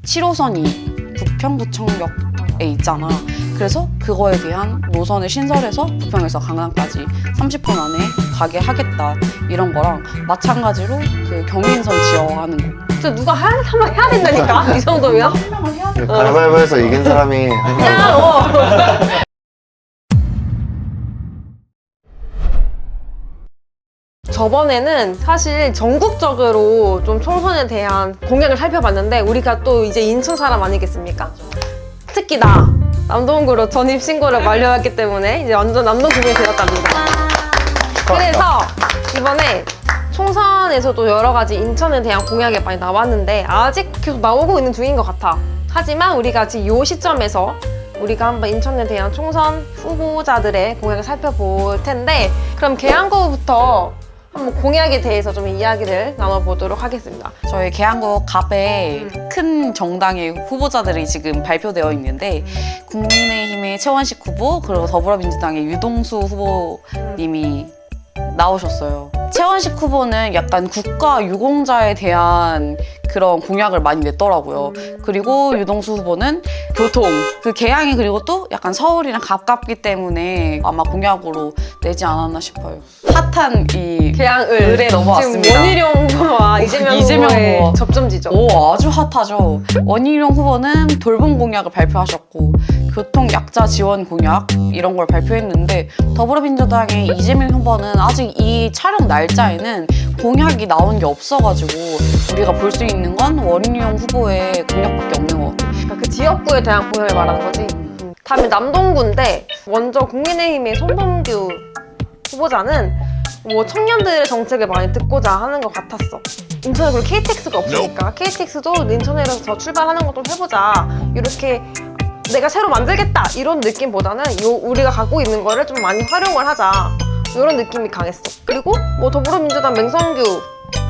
7호선이 부평구청역에 있잖아. 그래서 그거에 대한 노선을 신설해서 부평에서 강남까지 30분 안에 가게 하겠다 이런 거랑 마찬가지로 그 경인선 지어하는 거. 진짜 누가 한번 해야 된다니까 이 정도면. 가위바위보에서 이긴 사람이 그냥 저번에는 사실 전국적으로 좀 총선에 대한 공약을 살펴봤는데 우리가 또 이제 인천 사람 아니겠습니까? 특히 나 남동구로 전입신고를 완료했기 때문에 이제 완전 남동구민이 되었답니다. 그래서 이번에 총선에서도 여러 가지 인천에 대한 공약이 많이 나왔는데 아직 계속 나오고 있는 중인 것 같아. 하지만 우리가 지금 이 시점에서 우리가 한번 인천에 대한 총선 후보자들의 공약을 살펴볼 텐데 그럼 계양구부터 한번 공약에 대해서 좀 이야기를 나눠보도록 하겠습니다. 저희 계양구 갑에 큰 정당의 후보자들이 지금 발표되어 있는데 국민의힘의 최원식 후보 그리고 더불어민주당의 유동수 후보님이 나오셨어요. 최원식 후보는 약간 국가 유공자에 대한 그런 공약을 많이 냈더라고요. 그리고 유동수 후보는 교통, 그 계양이 그리고 또 약간 서울이랑 가깝기 때문에 아마 공약으로 내지 않았나 싶어요. 핫한 이 계양을 을에 넘어왔습니다. 지금 원희룡 후보와 이재명 후보의 후보. 접점지죠. 오, 아주 핫하죠. 원희룡 후보는 돌봄 공약을 발표하셨고 교통 약자 지원 공약 이런 걸 발표했는데 더불어민주당의 이재명 후보는 아직 이 촬영 날짜에는 공약이 나온 게 없어가지고 우리가 볼 수 있는 건 원희룡 후보의 공약밖에 없는 것 같아요. 그러니까 그 지역구에 대한 공약을 말하는 거지. 다음에 남동구인데 먼저 국민의힘의 손범규 후보자는 뭐 청년들의 정책을 많이 듣고자 하는 것 같았어. 인천에 그리고 KTX가 없으니까 KTX도 인천에서 출발하는 거 좀 해보자. 이렇게 내가 새로 만들겠다 이런 느낌보다는 우리가 갖고 있는 거를 좀 많이 활용을 하자 이런 느낌이 강했어. 그리고 뭐 더불어민주당 맹성규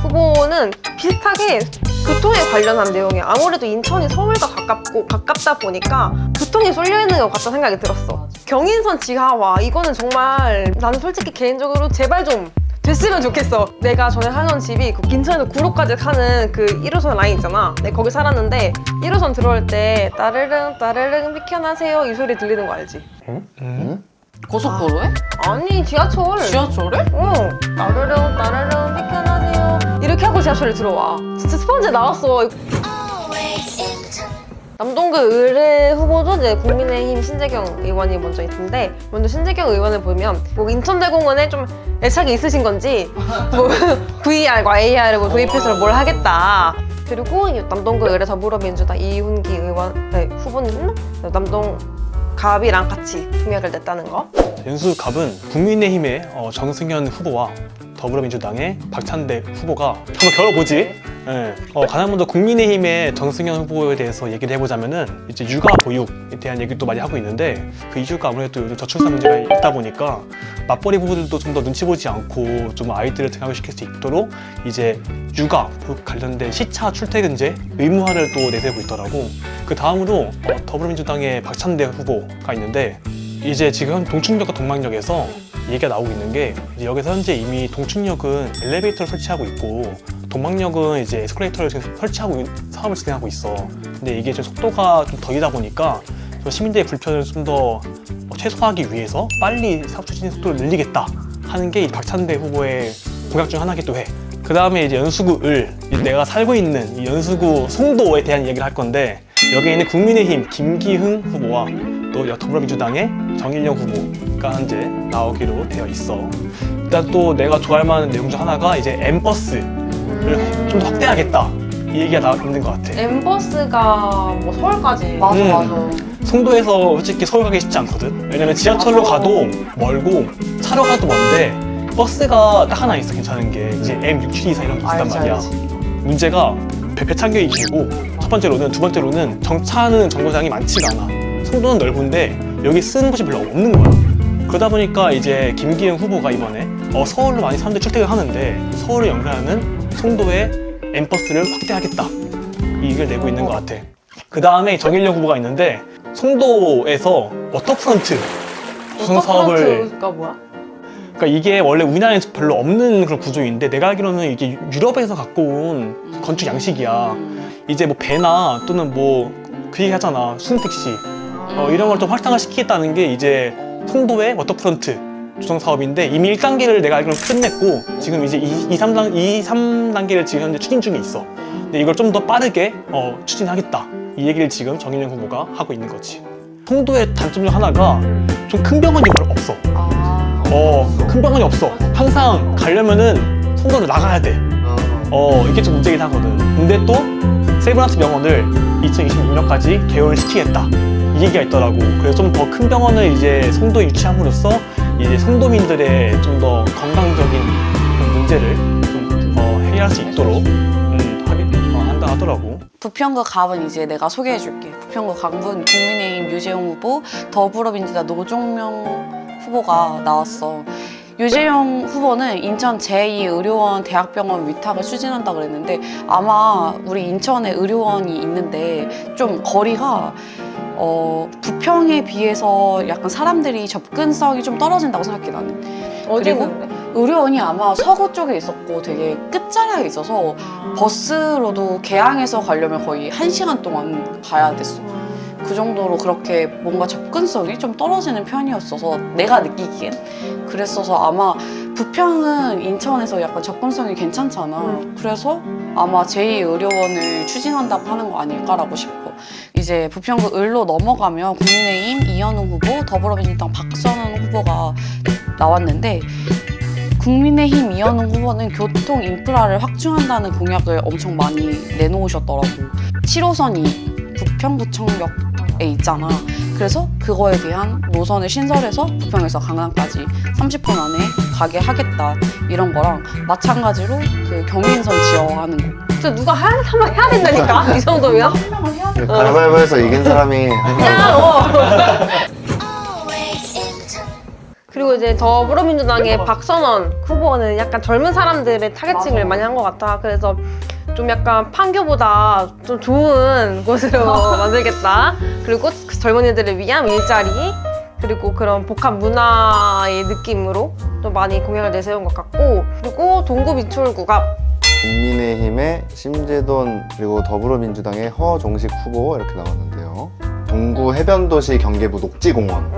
후보는 비슷하게 교통에 관련한 내용이 아무래도 인천이 서울과 가깝다 보니까 교통이 쏠려 있는 것 같다는 생각이 들었어. 경인선 지하화 이거는 정말 나는 솔직히 개인적으로 제발 좀 됐으면 좋겠어. 내가 전에 살던 집이 그 인천에서 구로까지 가는 그 1호선 라인 있잖아. 내가 거기 살았는데 1호선 들어올 때 따르릉 따르릉 비켜나세요 이 소리 들리는 거 알지? 응? 고속도로에? 아니 지하철. 지하철에? 응. 따르릉 따르릉 비켜나세요 이렇게 하고 지하철에 들어와. 진짜 스펀지 나왔어. 남동구 의뢰 후보도 이제 국민의힘 신재경 의원이 먼저 있는데 먼저 신재경 의원을 보면 뭐 인천대공원에 좀 애착이 있으신 건지 뭐 VR과 AR을 뭐 도입해서 뭘 하겠다. 그리고 남동구 의뢰 더불어민주당 이훈기 의원 후보님은 남동갑이랑 같이 공약을 냈다는 거. 연수갑은 국민의힘의 정승현 후보와 더불어민주당의 박찬대 후보가 한번 겨뤄보지. 네. 가장 먼저 국민의힘의 정승현 후보에 대해서 얘기를 해보자면은 이제 육아 보육에 대한 얘기도 많이 하고 있는데 그 이유가 아무래도 요즘 저출산 문제가 있다 보니까 맞벌이 부부들도 좀 더 눈치 보지 않고 좀 아이들을 등하교시킬 수 있도록 이제 육아 보육 관련된 시차 출퇴근제 의무화를 또 내세우고 있더라고. 그 다음으로 더불어민주당의 박찬대 후보가 있는데 이제 지금 동춘역과 동막역에서 얘기가 나오고 있는 게 이제 여기서 현재 이미 동춘역은 엘리베이터를 설치하고 있고 동막역은 이제 에스컬레이터를 설치하고 사업을 진행하고 있어. 근데 이게 좀 속도가 좀 더디다 보니까 시민들의 불편을 좀 더 최소화하기 위해서 빨리 사업 추진 속도를 늘리겠다 하는 게 박찬대 후보의 공약 중 하나기도 해. 그 다음에 이제 연수구 내가 살고 있는 이 연수구 송도에 대한 이야기를 할 건데 여기에 있는 국민의힘 김기흥 후보와 또 더불어민주당의 정일영 후보가 현재 나오기로 되어 있어. 일단 또 내가 좋아할 만한 내용 중 하나가 이제 M버스를 좀 더 확대하겠다 이 얘기가 나와 있는 것 같아. M버스가 뭐 서울까지. 맞아. 송도에서 솔직히 서울 가기 쉽지 않거든. 왜냐면 지하철로 가도 멀고 차로 가도 먼데 버스가 딱 하나 있어. 괜찮은 게 이제 M674 이런 게 있단 말이야. 알지. 문제가 배차격이 길고 첫 번째로는 두 번째로는 정차하는 정거장이 많지가 않아. 송도는 넓은데 여기 쓰는 곳이 별로 없는 거야. 그러다 보니까 이제 김기현 후보가 이번에 서울로 많이 사람들이 출퇴근하는데 서울을 연결하는 송도에 M버스를 확대하겠다 이 얘기를 내고 있는 것 같아. 그 다음에 정일영 후보가 있는데 송도에서 워터프런트 구성 사업을. 워터프런트가 뭐야? 그러니까 이게 원래 우리나라에 별로 없는 그런 구조인데 내가 알기로는 이게 유럽에서 갖고 온 건축 양식이야. 이제 뭐 배나 또는 뭐 그 얘기 하잖아. 수능택시. 이런 걸 좀 활성화 시키겠다는 게 이제 송도의 워터프런트 조성 사업인데 이미 1단계를 내가 알기로는 끝냈고 지금 이제 2, 3단계를 지금 현재 추진 중에 있어. 근데 이걸 좀 더 빠르게 추진하겠다. 이 얘기를 지금 정인영 후보가 하고 있는 거지. 송도의 단점 중 하나가 좀 큰 병원이 별로 없어. 큰 병원이 없어. 항상 가려면은 송도를 나가야 돼. 이게 좀 문제긴 하거든. 근데 또 세브란스 병원을 2026년까지 개원을 시키겠다. 이 얘기가 있더라고. 그래서 좀 더 큰 병원을 이제 송도에 유치함으로써 이제 송도민들의 좀 더 건강적인 그런 문제를 좀 해결할 수 있도록 한다 하더라고. 부평구 갑은 이제 내가 소개해줄게. 부평구 갑은 국민의힘 유재용 후보, 더불어민주당 노종명 후보가 나왔어. 유재용 후보는 인천 제2의료원 대학병원 위탁을 추진한다 그랬는데 아마 우리 인천에 의료원이 있는데 좀 거리가 부평에 비해서 약간 사람들이 접근성이 좀 떨어진다고 생각해 나는. 어디 그리고 있는데? 의료원이 아마 서구 쪽에 있었고 되게 끝자락에 있어서 버스로도 개항해서 가려면 거의 1시간 동안 가야 됐어. 그 정도로 그렇게 뭔가 접근성이 좀 떨어지는 편이었어서 내가 느끼기엔 그랬어서 아마 부평은 인천에서 약간 접근성이 괜찮잖아. 그래서 아마 제2의료원을 추진한다고 하는 거 아닐까라고 싶어. 이제 부평구 을로 넘어가면 국민의힘 이현웅 후보, 더불어민주당 박선원 후보가 나왔는데 국민의힘 이현웅 후보는 교통 인프라를 확충한다는 공약을 엄청 많이 내놓으셨더라고. 7호선이 부평구청역에 있잖아. 그래서 그거에 대한 노선을 신설해서 부평에서 강남까지 30분 안에 가게 하겠다. 이런 거랑 마찬가지로 그 경인선 지어하는 거. 진짜 누가 한번 해야 된다니까 이 정도면. 가위바위보에서 이긴 사람이 그리고 이제 더불어민주당의 박선원 후보는 약간 젊은 사람들의 타겟층을 많이 한 것 같아. 그래서 좀 약간 판교보다 좀 좋은 곳으로 만들겠다. 그리고 그 젊은이들을 위한 일자리, 그리고 그런 복합 문화의 느낌으로 좀 많이 공약을 내세운 것 같고, 그리고 동구 미추홀구가 국민의힘의 심재돈 그리고 더불어민주당의 허종식 후보 이렇게 나왔는데요. 동구 해변도시 경계부 녹지공원.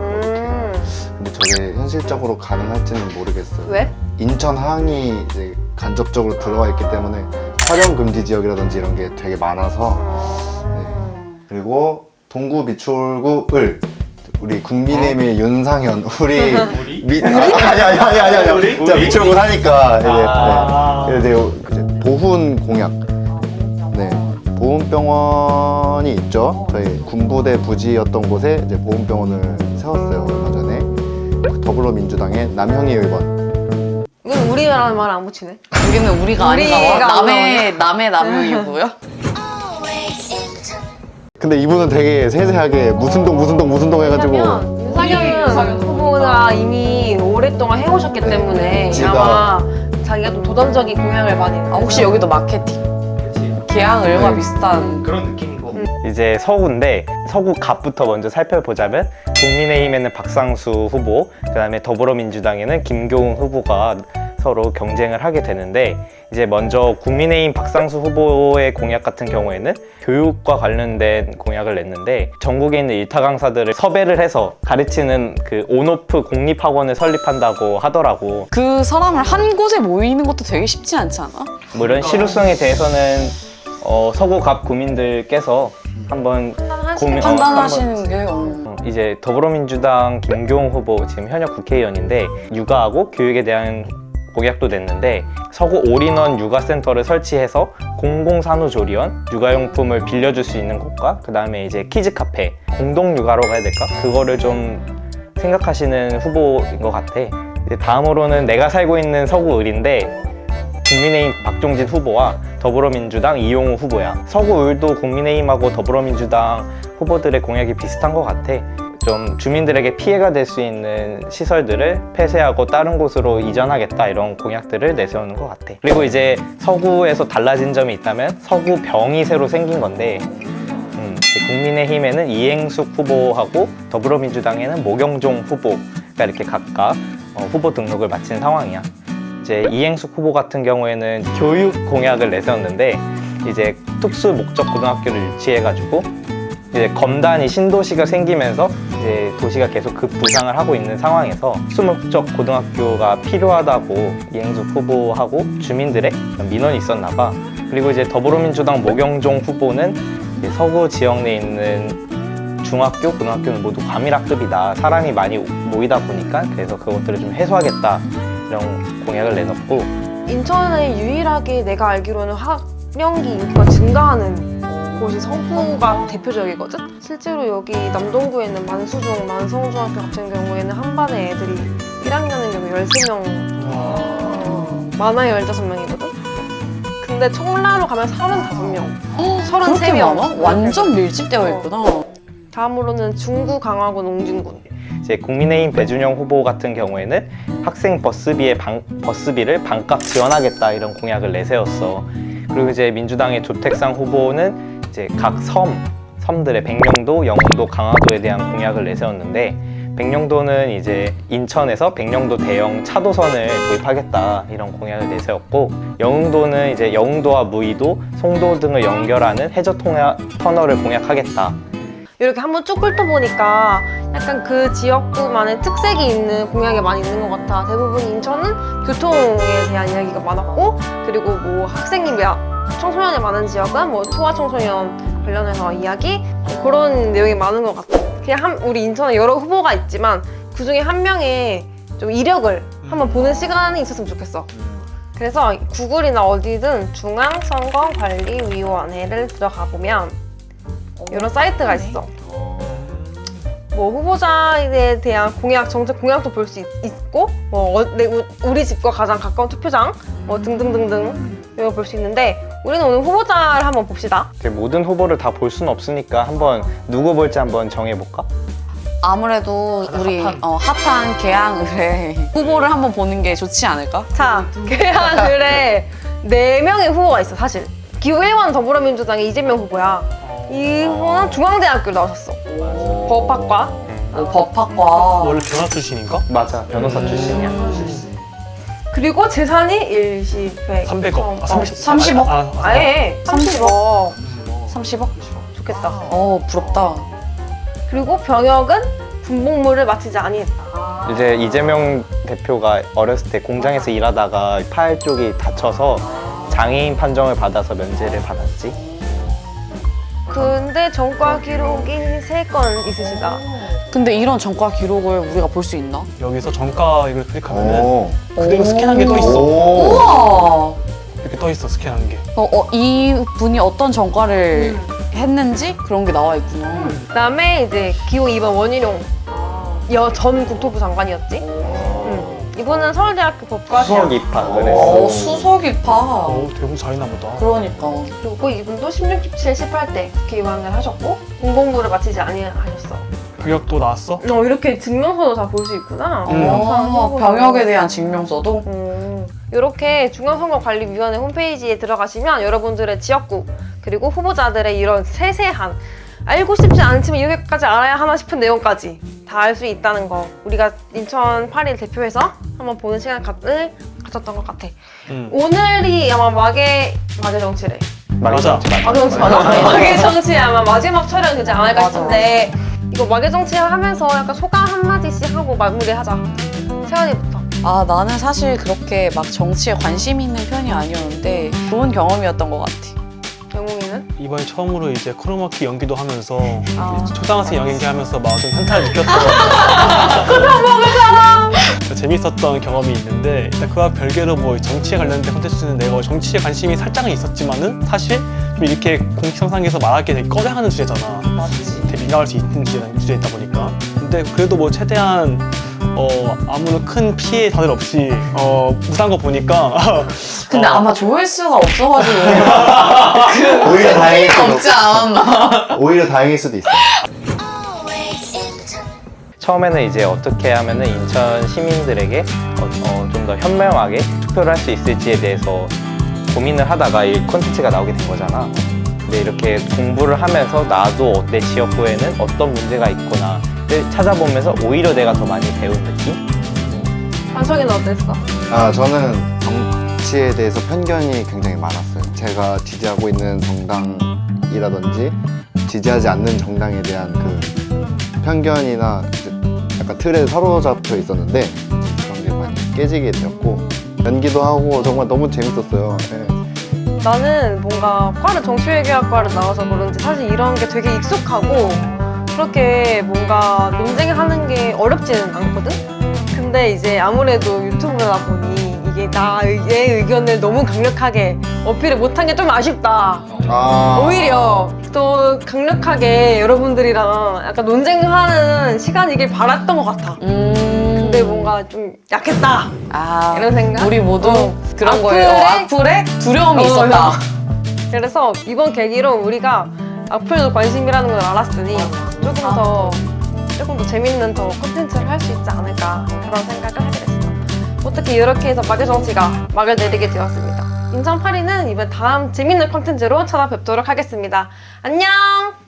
근데 저게 현실적으로 가능할지는 모르겠어요. 왜? 인천 항이 이제 간접적으로 들어와 있기 때문에 촬영 금지 지역이라든지 이런 게 되게 많아서. 네. 그리고 동구 미추홀구 을 우리 국민의힘의 윤상현 우리 아니 자 미추홀구 사니까 이제 이제 보훈 공약. 네. 보훈병원이 있죠. 저희 군부대 부지였던 곳에 이제 보훈병원을 세웠어요 얼마 전에. 더불어민주당의 남형희 의원. 이건 우리라는 말 안 붙이네. 여기는 우리가 아닌가 우리가 봐. 안 남의 남용이 뭐야? 근데 이분은 되게 세세하게 무슨 동 해가지고 윤상현 후보가 이미 오랫동안 해오셨기 때문에 지가- 아마 자기가 좀 도전적인 공약을 많이 혹시 여기도 마케팅? 계양을과 네. 비슷한 그런 느낌이고 이제 서구인데 서구 갑부터 먼저 살펴보자면 국민의힘에는 박상수 후보, 그 다음에 더불어민주당에는 김교훈 후보가 서로 경쟁을 하게 되는데 이제 먼저 국민의힘 박상수 후보의 공약 같은 경우에는 교육과 관련된 공약을 냈는데 전국에 있는 일타 강사들을 섭외를 해서 가르치는 그 온오프 공립학원을 설립한다고 하더라고. 그 사람을 한 곳에 모이는 것도 되게 쉽지 않지 않아? 뭐 이런 실효성에 대해서는 서구 갑 구민들께서 한번 판단하시는 게 이제 더불어민주당 김교훈 후보 지금 현역 국회의원인데 육아하고 교육에 대한 공약도 냈는데 서구 올인원 육아센터를 설치해서 공공산후조리원 육아용품을 빌려줄 수 있는 곳과 그 다음에 이제 키즈카페 공동육아라고 해야 될까? 그거를 좀 생각하시는 후보인 것 같아. 이제 다음으로는 내가 살고 있는 서구을인데 국민의힘 박종진 후보와 더불어민주당 이용우 후보야. 서구을도 국민의힘하고 더불어민주당 후보들의 공약이 비슷한 것 같아. 좀 주민들에게 피해가 될 수 있는 시설들을 폐쇄하고 다른 곳으로 이전하겠다 이런 공약들을 내세우는 것 같아. 그리고 이제 서구에서 달라진 점이 있다면 서구병이 새로 생긴 건데 국민의힘에는 이행숙 후보하고 더불어민주당에는 모경종 후보가 이렇게 각각 후보 등록을 마친 상황이야. 이제 이행숙 후보 같은 경우에는 교육 공약을 내세웠는데 이제 특수 목적 고등학교를 유치해가지고 이제 검단이 신도시가 생기면서 이제 도시가 계속 급부상을 하고 있는 상황에서 특수 목적 고등학교가 필요하다고 이행수 후보하고 주민들의 민원이 있었나 봐. 그리고 이제 더불어민주당 모경종 후보는 이제 서구 지역 내에 있는 중학교, 고등학교는 모두 과밀학급이다. 사람이 많이 모이다 보니까 그래서 그것들을 좀 해소하겠다. 이런 공약을 내놓고 인천에 유일하게 내가 알기로는 학령기 인구가 증가하는 곳이 서구가 대표적이거든? 실제로 여기 남동구에 있는 만수중, 만성중학교 같은 경우에는 한 반에 애들이 1학년인 경우 13명, 많아야 15명이거든? 근데 청라로 가면 35명, 그렇게 33명. 많아? 완전 밀집되어 있구나. 다음으로는 중구, 강화군, 옹진군. 이제 국민의힘 배준영 후보 같은 경우에는 학생 버스비를 반값 지원하겠다 이런 공약을 내세웠어. 그리고 이제 민주당의 조택상 후보는 이제 각 섬들의 백령도, 영흥도, 강화도에 대한 공약을 내세웠는데 백령도는 이제 인천에서 백령도 대형 차도선을 도입하겠다 이런 공약을 내세웠고 영흥도는 이제 영흥도와 무의도, 송도 등을 연결하는 해저 터널을 공약하겠다. 이렇게 한번 쭉 훑어보니까 약간 그 지역구만의 특색이 있는 공약이 많이 있는 것 같아. 대부분 인천은 교통에 대한 이야기가 많았고, 그리고 뭐 학생이 청소년이 많은 지역은 뭐 소아청소년 관련해서 이야기, 뭐 그런 내용이 많은 것 같아. 그냥 우리 인천에 여러 후보가 있지만 그 중에 한 명의 좀 이력을 한번 보는 시간이 있었으면 좋겠어. 그래서 구글이나 어디든 중앙선거관리위원회를 들어가 보면 이런 사이트가 있어. 뭐 후보자에 대한 공약, 정책 공약도 볼 수 있고, 뭐 우리 집과 가장 가까운 투표장, 뭐 등등등등 이거 볼 수 있는데 우리는 오늘 후보자를 한번 봅시다. 이제 모든 후보를 다 볼 수는 없으니까 한번 누구 볼지 한번 정해볼까? 아무래도 우리 핫한 개항을에 후보를 한번 보는 게 좋지 않을까? 자, 개항을에 4명의 후보가 있어 사실. 기호 1번 더불어민주당의 이재명 후보야. 이 후보는 중앙대학교를 나오셨어. 법학과. 법학과. 원래 변화 출신인가? 맞아, 변호사 출신이야. 그리고 재산이 일시백 300억. 30억? 아예 30억. 30억? 좋겠다. 부럽다. 그리고 병역은 군복무를 마치지 아니했다. 이제 이재명 대표가 어렸을 때 공장에서 일하다가 팔 쪽이 다쳐서 장애인 판정을 받아서 면제를 받았지. 근데 전과 기록이 3건 있으시다. 근데 이런 전과 기록을 우리가 볼 수 있나? 여기서 정가 이걸 클릭하면은 오. 그대로 스캔한 게 또 있어. 오. 우와! 이렇게 떠 있어, 스캔한 게. 이 분이 어떤 전과를 했는지 그런 게 나와 있구나. 그다음에 이제 기호 2번 원희룡 전 국토부 장관이었지. 이분은 서울대학교 법과 수석 입학 그랬어. 수석 입학. 대구 잘했나 보다. 그러니까. 그리고 이분도 16, 17, 18대 국회의원을 하셨고 공공부를 마치지 아니하셨어. 병역도 나왔어? 이렇게 증명서도 다 볼 수 있구나. 병역에 대한 증명서도? 이렇게 중앙선거관리위원회 홈페이지에 들어가시면 여러분들의 지역구 그리고 후보자들의 이런 세세한 알고 싶지 않지만 이렇게까지 알아야 하나 싶은 내용까지 다 알 수 있다는 거 우리가 인천 8일 대표해서 한번 보는 시간을 가졌던 것 같아. 오늘이 아마 마개 정치래. 맞아. 마개 정치 아마 마지막 촬영 되지 않을까 싶은데 이거 마개 정치 하면서 약간 소감 한마디씩 하고 마무리하자. 세연이부터. 나는 사실 그렇게 막 정치에 관심 있는 편이 아니었는데 좋은 경험이었던 것 같아. 영웅이는? 이번에 처음으로 이제 코로나키 연기도 하면서 초등학생 연기하면서 막 좀 현타를 느꼈어. 재밌었던 경험이 있는데 일단 그와 별개로 뭐 정치에 관련된 콘텐츠는 내가 정치에 관심이 살짝은 있었지만은 사실 좀 이렇게 공식상상에서 말하기 되게 꺼려하는 주제잖아. 맞지. 되게 민감할 수 있는 주제이다 보니까. 근데 그래도 뭐 최대한 아무런 큰 피해 다들 없이 무사한 거 보니까 근데 아마 조회수가 없어가지고 오히려 다행일 수도 없지 않았나. 오히려 다행일 수도 있어. 처음에는 이제 어떻게 하면은 인천 시민들에게 좀 더 현명하게 투표를 할 수 있을지에 대해서 고민을 하다가 이 콘텐츠가 나오게 된 거잖아. 근데 이렇게 공부를 하면서 나도 내 지역구에는 어떤 문제가 있구나를 찾아보면서 오히려 내가 더 많이 배운 느낌? 반석이는 어땠어? 저는 정치에 대해서 편견이 굉장히 많았어요. 제가 지지하고 있는 정당이라든지 지지하지 않는 정당에 대한 그 편견이나 이제 약간 틀에 사로잡혀 있었는데 그런 게 많이 깨지게 되었고 연기도 하고 정말 너무 재밌었어요. 네. 나는 뭔가 정치외교학과를 나와서 그런지 사실 이런 게 되게 익숙하고 그렇게 뭔가 논쟁하는 게 어렵지는 않거든? 근데 이제 아무래도 유튜브다 보니 이게 나의 의견을 너무 강력하게 어필을 못한 게 좀 아쉽다. 오히려 또 강력하게 여러분들이랑 약간 논쟁하는 시간이길 바랐던 것 같아. 근데 뭔가 좀 약했다. 아, 이런 생각? 우리 모두 그런 악플에- 거예요. 악플에 두려움이 있었다. 그래서 이번 계기로 우리가 악플도 관심이라는 걸 알았으니 조금 더 재밌는 더 콘텐츠를 할 수 있지 않을까 그런 생각을 하게 됐어. 어떻게 이렇게 해서 마개 정치가 막을 내리게 되었습니다. 인천 파리는 이번 다음 재밌는 콘텐츠로 찾아뵙도록 하겠습니다. 안녕!